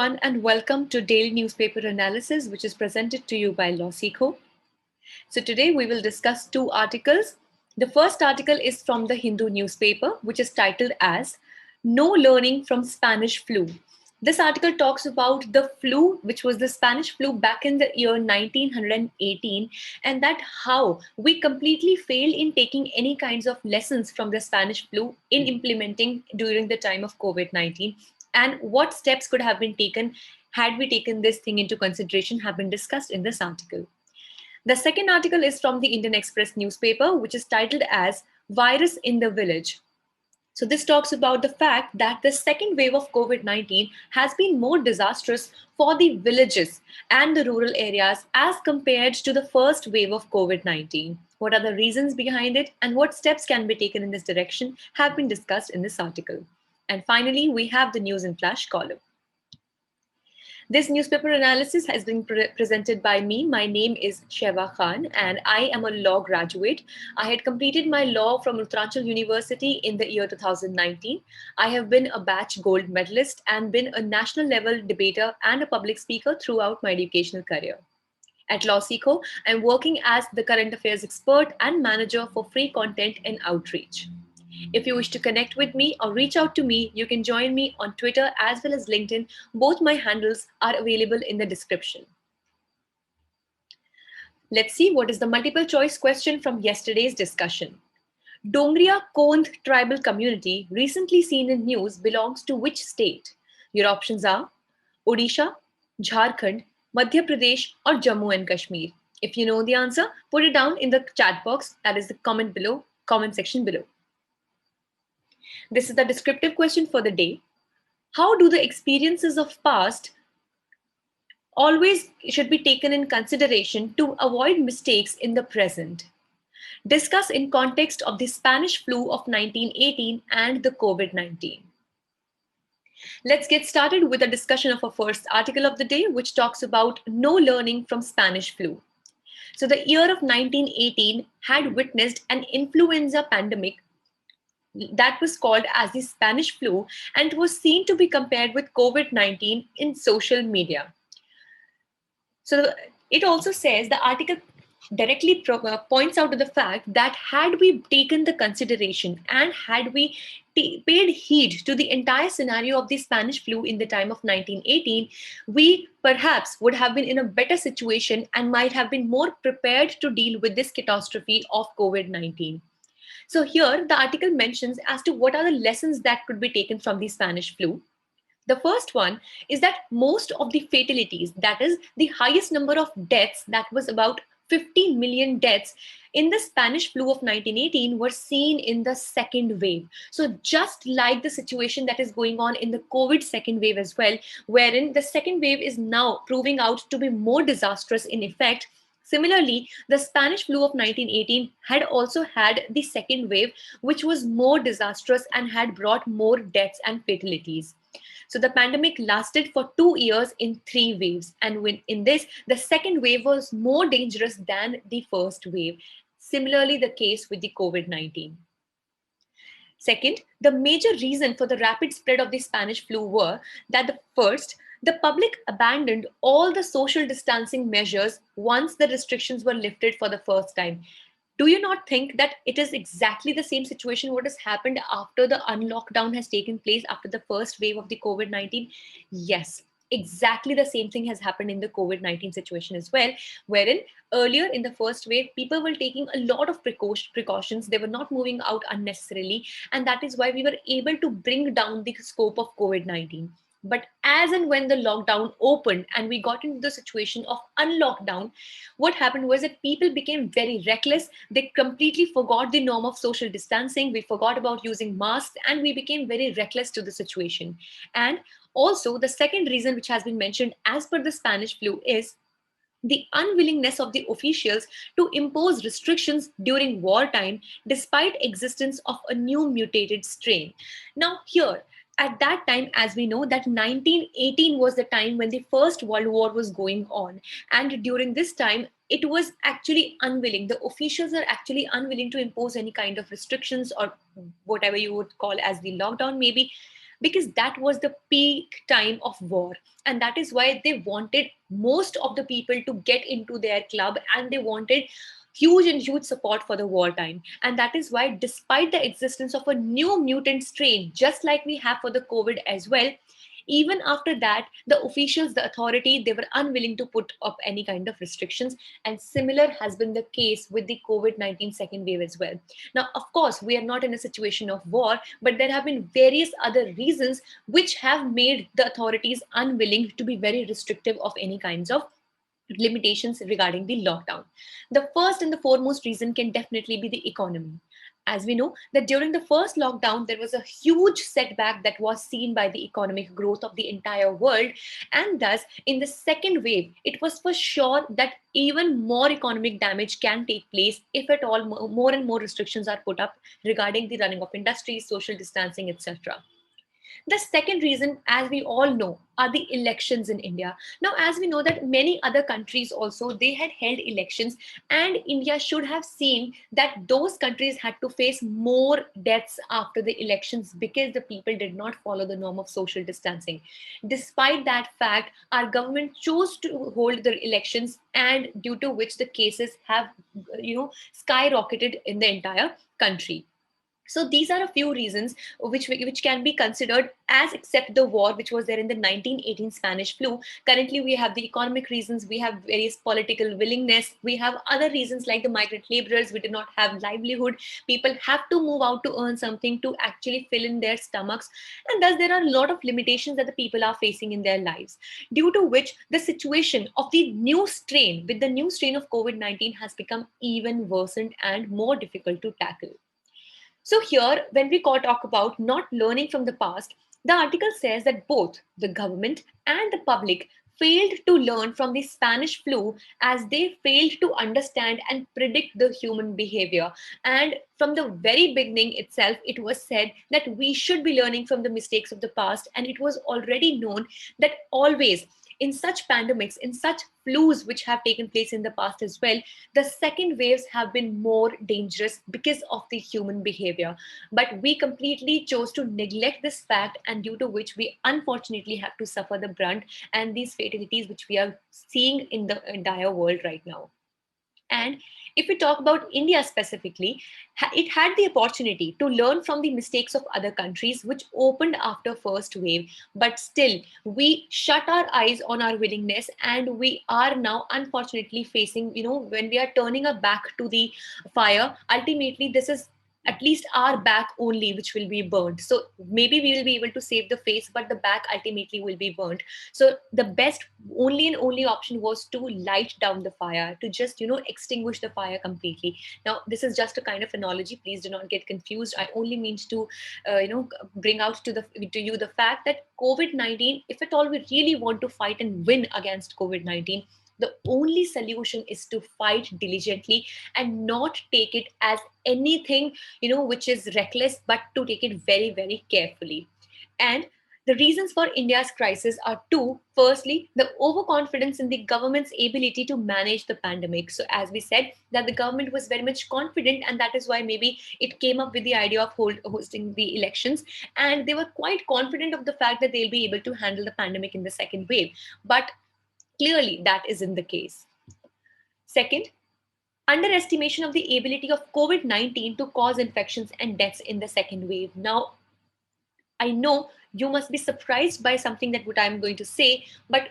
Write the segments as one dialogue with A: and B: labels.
A: everyone, and welcome to Daily Newspaper Analysis, which is presented to you by LawSikho. So today we will discuss two articles. The first article is from the Hindu newspaper, which is titled as No Learning from Spanish Flu. This article talks about the flu, which was the Spanish flu back in the year 1918, and that how we completely failed in taking any kinds of lessons from the Spanish flu in implementing during the time of COVID-19, and what steps could have been taken had we taken this thing into consideration have been discussed in this article. The second article is from the Indian Express newspaper, which is titled as Virus in the Village. So this talks about the fact that the second wave of COVID-19 has been more disastrous for the villages and the rural areas as compared to the first wave of COVID-19. What are the reasons behind it and what steps can be taken in this direction have been discussed in this article. And finally, we have the News in Flash column. This newspaper analysis has been presented by me. My name is Sheva Khan and I am a law graduate. I had completed my law from Uttaranchal University in the year 2019. I have been a batch gold medalist and been a national level debater and a public speaker throughout my educational career. At LawSikho, I'm working as the current affairs expert and manager for free content and outreach. If you wish to connect with me or reach out to me, you can join me on Twitter as well as LinkedIn. Both my handles are available in the description. Let's see what is the multiple choice question from yesterday's discussion. Dongriya Kondh tribal community recently seen in news belongs to which state? Your options are Odisha, Jharkhand, Madhya Pradesh or Jammu and Kashmir. If you know the answer, put it down in the chat box, that is the comment section below. This is the descriptive question for the day. How do the experiences of past always should be taken in consideration to avoid mistakes in the present? Discuss in context of the Spanish flu of 1918 and the COVID-19. Let's get started with a discussion of our first article of the day, which talks about no learning from Spanish flu. So the year of 1918 had witnessed an influenza pandemic that was called as the Spanish flu and was seen to be compared with COVID-19 in social media. So it also says the article directly points out to the fact that had we taken the consideration and had we paid heed to the entire scenario of the Spanish flu in the time of 1918, we perhaps would have been in a better situation and might have been more prepared to deal with this catastrophe of COVID-19. So here the article mentions as to what are the lessons that could be taken from the Spanish flu. The first one is that most of the fatalities, that is the highest number of deaths, that was about 50 million deaths in the Spanish flu of 1918 were seen in the second wave. So just like the situation that is going on in the COVID second wave as well, wherein the second wave is now proving out to be more disastrous in effect. Similarly, the Spanish flu of 1918 had also had the second wave, which was more disastrous and had brought more deaths and fatalities. So the pandemic lasted for 2 years in 3 waves. And in this, the second wave was more dangerous than the first wave. Similarly, the case with the COVID-19. Second, the major reason for the rapid spread of the Spanish flu were that the public abandoned all the social distancing measures once the restrictions were lifted for the first time. Do you not think that it is exactly the same situation what has happened after the unlockdown has taken place after the first wave of the COVID-19? Yes, exactly the same thing has happened in the COVID-19 situation as well, wherein earlier in the first wave, people were taking a lot of precautions. They were not moving out unnecessarily. And that is why we were able to bring down the scope of COVID-19. But as and when the lockdown opened and we got into the situation of unlockdown, what happened was that people became very reckless. They completely forgot the norm of social distancing. We forgot about using masks and we became very reckless to the situation. And also the second reason which has been mentioned as per the Spanish flu is the unwillingness of the officials to impose restrictions during wartime despite existence of a new mutated strain. Now here, at that time, as we know, that 1918 was the time when the First World War was going on. And during this time, it was actually unwilling. The officials are actually unwilling to impose any kind of restrictions or whatever you would call as the lockdown maybe. because that was the peak time of war. And that is why they wanted most of the people to get into their club, and they wanted huge and huge support for the wartime. And that is why, despite the existence of a new mutant strain, just like we have for the COVID as well, even after that, the officials, the authority, they were unwilling to put up any kind of restrictions. And similar has been the case with the COVID-19 second wave as well. Now, of course, we are not in a situation of war, but there have been various other reasons which have made the authorities unwilling to be very restrictive of any kinds of limitations regarding the lockdown. The first and the foremost reason can definitely be the economy. As we know that during the first lockdown, there was a huge setback that was seen by the economic growth of the entire world. And thus, in the second wave, it was for sure that even more economic damage can take place if at all more and more restrictions are put up regarding the running of industries, social distancing, etc. The second reason, as we all know, are the elections in India. Now, as we know that many other countries also, they had held elections, and India should have seen that those countries had to face more deaths after the elections because the people did not follow the norm of social distancing. Despite that fact, our government chose to hold the elections, and due to which the cases have, skyrocketed in the entire country. So these are a few reasons which can be considered as, except the war which was there in the 1918 Spanish flu. Currently, we have the economic reasons, we have various political willingness, we have other reasons like the migrant laborers, we do not have livelihood. People have to move out to earn something to actually fill in their stomachs. And thus there are a lot of limitations that the people are facing in their lives, due to which the situation of the new strain, with the new strain of COVID-19, has become even worsened and more difficult to tackle. So here, when we talk about not learning from the past, the article says that both the government and the public failed to learn from the Spanish flu, as they failed to understand and predict the human behavior. And from the very beginning itself, it was said that we should be learning from the mistakes of the past. And it was already known that always in such pandemics, in such flus which have taken place in the past as well, the second waves have been more dangerous because of the human behavior. But we completely chose to neglect this fact, and due to which we unfortunately have to suffer the brunt and these fatalities which we are seeing in the entire world right now. And if we talk about India specifically, it had the opportunity to learn from the mistakes of other countries which opened after first wave. But still, we shut our eyes on our willingness, and we are now unfortunately facing, when we are turning our back to the fire, ultimately this is at least our back only which will be burned. So maybe we will be able to save the face, but the back ultimately will be burned. So the best only and only option was to light down the fire, to just extinguish the fire completely. Now this is just a kind of analogy, please do not get confused. I only mean to bring out to you the fact that COVID-19, if at all we really want to fight and win against COVID-19, the only solution is to fight diligently and not take it as anything which is reckless, but to take it very, very carefully. And the reasons for India's crisis are two. Firstly, the overconfidence in the government's ability to manage the pandemic. So as we said, that the government was very much confident, and that is why maybe it came up with the idea of hosting the elections. And they were quite confident of the fact that they'll be able to handle the pandemic in the second wave. But clearly, that isn't the case. Second, underestimation of the ability of COVID-19 to cause infections and deaths in the second wave. Now, I know you must be surprised by something that what I'm going to say, but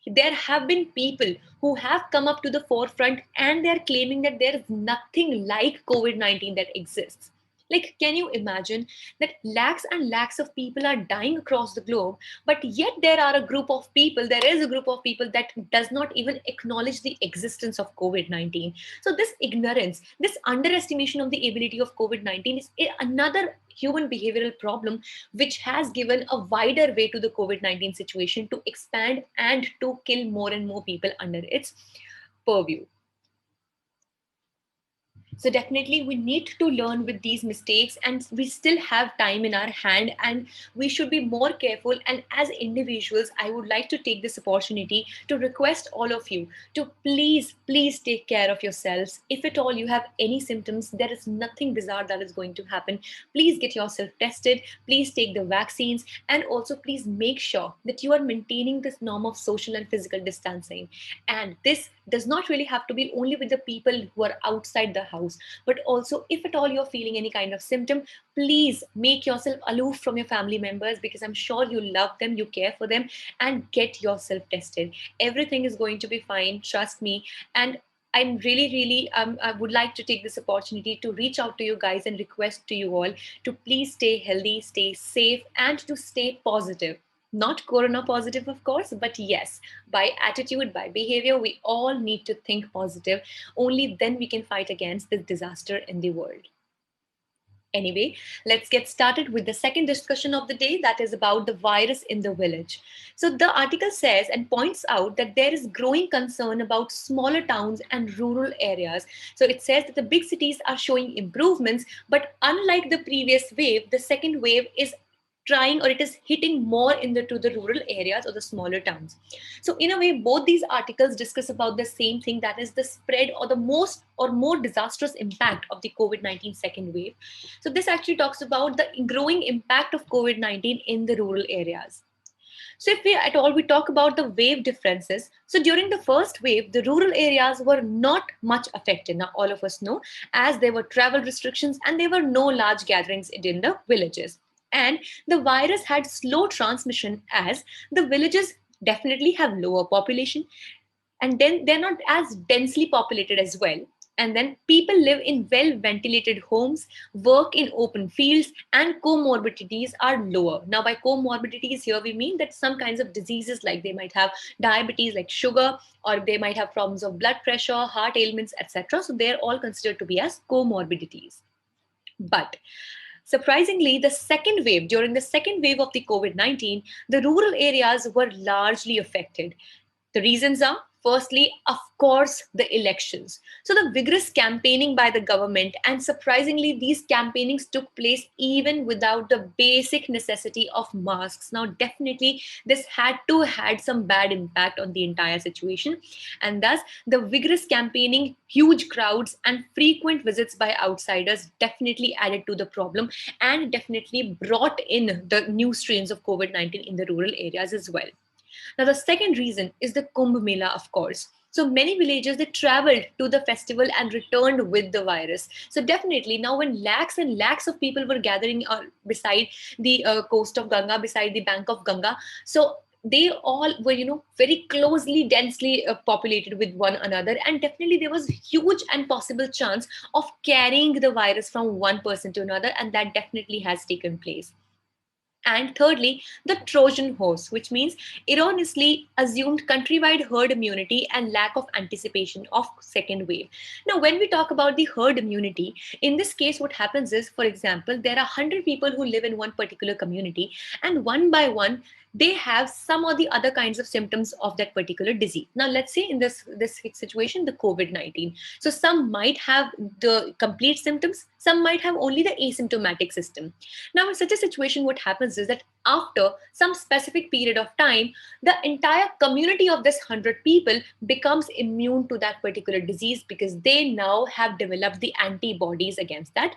A: there have been people who have come up to the forefront, and they're claiming that there is nothing like COVID-19 that exists. Like, can you imagine that lakhs and lakhs of people are dying across the globe, but yet there is a group of people that does not even acknowledge the existence of COVID-19. So this ignorance, this underestimation of the ability of COVID-19 is another human behavioral problem which has given a wider way to the COVID-19 situation to expand and to kill more and more people under its purview. So definitely we need to learn with these mistakes, and we still have time in our hand, and we should be more careful. And as individuals, I would like to take this opportunity to request all of you to please take care of yourselves. If at all you have any symptoms, there is nothing bizarre that is going to happen. Please get yourself tested, please take the vaccines, and also please make sure that you are maintaining this norm of social and physical distancing. And this does not really have to be only with the people who are outside the house, but also if at all you're feeling any kind of symptom, please make yourself aloof from your family members, because I'm sure you love them, you care for them, and get yourself tested. Everything is going to be fine, trust me. And I'm really, I would like to take this opportunity to reach out to you guys and request to you all to please stay healthy, stay safe, and to stay positive. Not corona positive, of course, but yes, by attitude, by behavior, we all need to think positive. Only then we can fight against this disaster in the world. Anyway, let's get started with the second discussion of the day, that is about the virus in the village. So the article says and points out that there is growing concern about smaller towns and rural areas. So it says that the big cities are showing improvements, but unlike the previous wave, the second wave is trying, or it is hitting more in the to the rural areas or the smaller towns. So in a way, both these articles discuss about the same thing, that is the spread or the most or more disastrous impact of the COVID-19 second wave. So this actually talks about the growing impact of COVID-19 in the rural areas. So if we at all we talk about the wave differences, so during the first wave, the rural areas were not much affected. Now all of us know, as there were travel restrictions and there were no large gatherings in the villages. And the virus had slow transmission, as the villages definitely have lower population, and then they're not as densely populated as well. And then people live in well ventilated homes, work in open fields, and comorbidities are lower. Now by comorbidities here we mean that some kinds of diseases, like they might have diabetes like sugar, or they might have problems of blood pressure, heart ailments, etc. So they're all considered to be as comorbidities. But surprisingly, during the second wave of the COVID-19, the rural areas were largely affected. The reasons are, firstly, of course, the elections. So the vigorous campaigning by the government, and surprisingly, these campaignings took place even without the basic necessity of masks. Now, definitely, this had some bad impact on the entire situation. And thus, the vigorous campaigning, huge crowds, and frequent visits by outsiders definitely added to the problem, and definitely brought in the new strains of COVID-19 in the rural areas as well. Now, the second reason is the Kumbh Mela, of course. So many villagers, they traveled to the festival and returned with the virus. So definitely now, when lakhs and lakhs of people were gathering beside the coast of Ganga, beside the bank of Ganga, so they all were, very closely, densely populated with one another. And definitely there was huge and possible chance of carrying the virus from one person to another. And that definitely has taken place. And thirdly, the Trojan horse, which means erroneously assumed countrywide herd immunity and lack of anticipation of second wave. Now, when we talk about the herd immunity, in this case, what happens is, for example, there are 100 people who live in one particular community, and one by one, they have some or the other kinds of symptoms of that particular disease. Now, let's say in this situation, the COVID-19. So some might have the complete symptoms, some might have only the asymptomatic system. Now, in such a situation, what happens is that after some specific period of time, the entire community of this 100 people becomes immune to that particular disease, because they now have developed the antibodies against that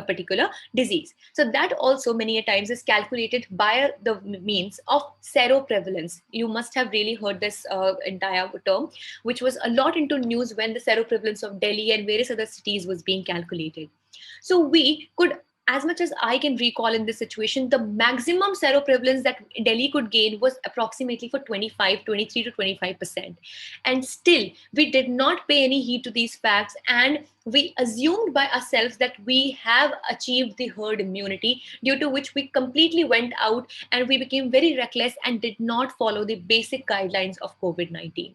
A: particular disease. So that also many a times is calculated by the means of seroprevalence. You must have really heard this entire term, which was a lot into news when the seroprevalence of Delhi and various other cities was being calculated. So we could, as much as I can recall in this situation, the maximum seroprevalence that Delhi could gain was approximately for 23 to 25%. And still, we did not pay any heed to these facts, and we assumed by ourselves that we have achieved the herd immunity, due to which we completely went out and we became very reckless and did not follow the basic guidelines of COVID-19.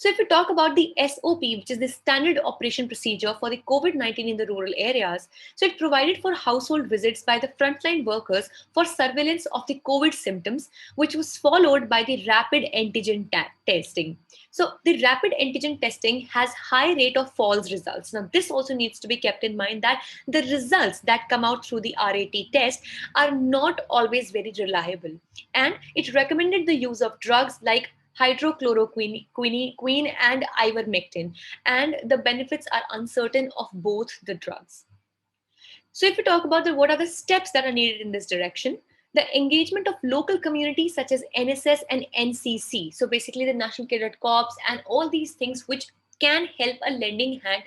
A: So if we talk about the SOP, which is the standard operation procedure for the COVID-19 in the rural areas, so it provided for household visits by the frontline workers for surveillance of the COVID symptoms, which was followed by the rapid antigen testing. So the rapid antigen testing has high rate of false results. Now this also needs to be kept in mind that the results that come out through the RAT test are not always very reliable. And it recommended the use of drugs like hydrochloroquine and ivermectin, and the benefits are uncertain of both the drugs. So if we talk about what are the steps that are needed in this direction, the engagement of local communities such as NSS and NCC, so basically the National Cadet Corps and all these things which can help a lending hand,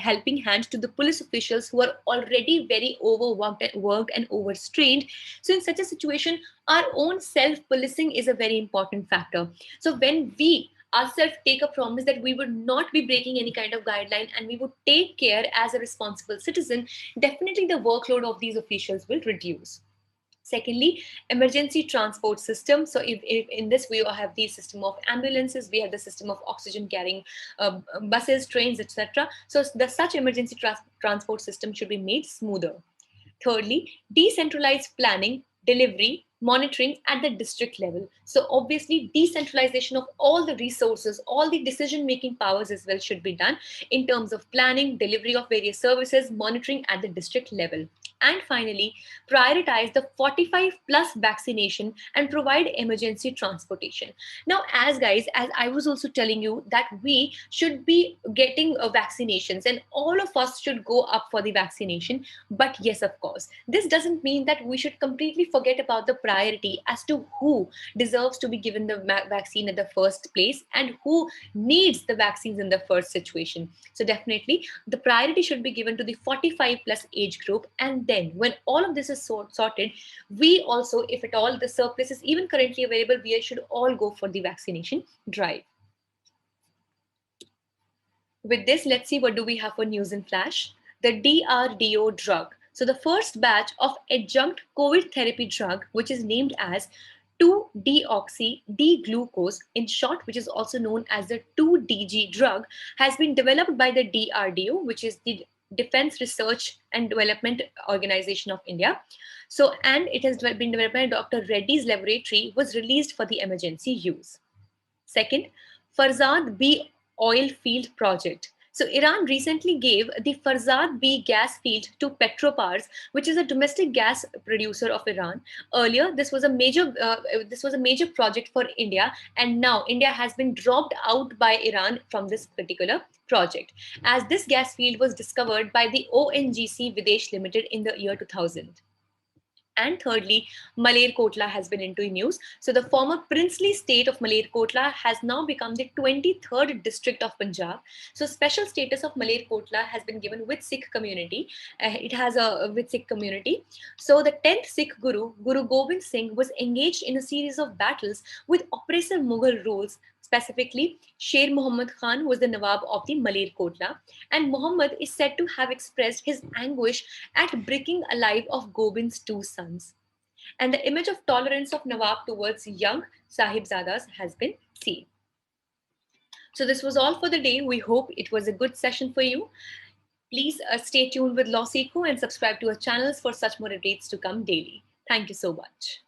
A: helping hand to the police officials who are already very overworked and overstrained. So in such a situation, our own self-policing is a very important factor. So when we ourselves take a promise that we would not be breaking any kind of guideline and we would take care as a responsible citizen, definitely the workload of these officials will reduce. Secondly, emergency transport system. So if in this we have the system of ambulances, we have the system of oxygen carrying buses, trains, etc. So the such emergency transport system should be made smoother. Thirdly, decentralized planning, delivery, monitoring at the district level. So obviously decentralization of all the resources, all the decision-making powers as well should be done in terms of planning, delivery of various services, monitoring at the district level. And finally, prioritize the 45 plus vaccination and provide emergency transportation. Now, as I was also telling you that we should be getting vaccinations and all of us should go up for the vaccination. But yes, of course, this doesn't mean that we should completely forget about the priority as to who deserves to be given the vaccine at the first place and who needs the vaccines in the first situation. So definitely the priority should be given to the 45 plus age group, and then when all of this is sorted, we also, if at all the surplus is even currently available, we should all go for the vaccination drive. With this, let's see what do we have for news in flash. The DRDO drug. So the first batch of adjunct COVID therapy drug, which is named as 2-deoxy-D-glucose, in short, which is also known as the 2DG drug, has been developed by the DRDO, which is the Defense Research and Development Organization of India. So, and it has been developed by Dr. Reddy's laboratory, was released for the emergency use. Second, FARZAD B oil field project. So Iran recently gave the FARZAD B gas field to Petropars, which is a domestic gas producer of Iran. Earlier, this was a major project for India, and now India has been dropped out by Iran from this particular project, as this gas field was discovered by the ONGC Videsh Limited in the year 2000. And thirdly, MALERKOTLA has been into news. So the former princely state of MALERKOTLA has now become the 23rd district of Punjab. So special status of MALERKOTLA has been given with Sikh community. It has a with Sikh community. So the 10th Sikh Guru, Guru Gobind Singh, was engaged in a series of battles with oppressive Mughal rules. Specifically, Sher Muhammad Khan was the Nawab of the Malerkotla, and Muhammad is said to have expressed his anguish at breaking alive of Gobind's two sons. And the image of tolerance of Nawab towards young Sahibzadas has been seen. So this was all for the day. We hope it was a good session for you. Please stay tuned with LawSikho and subscribe to our channels for such more updates to come daily. Thank you so much.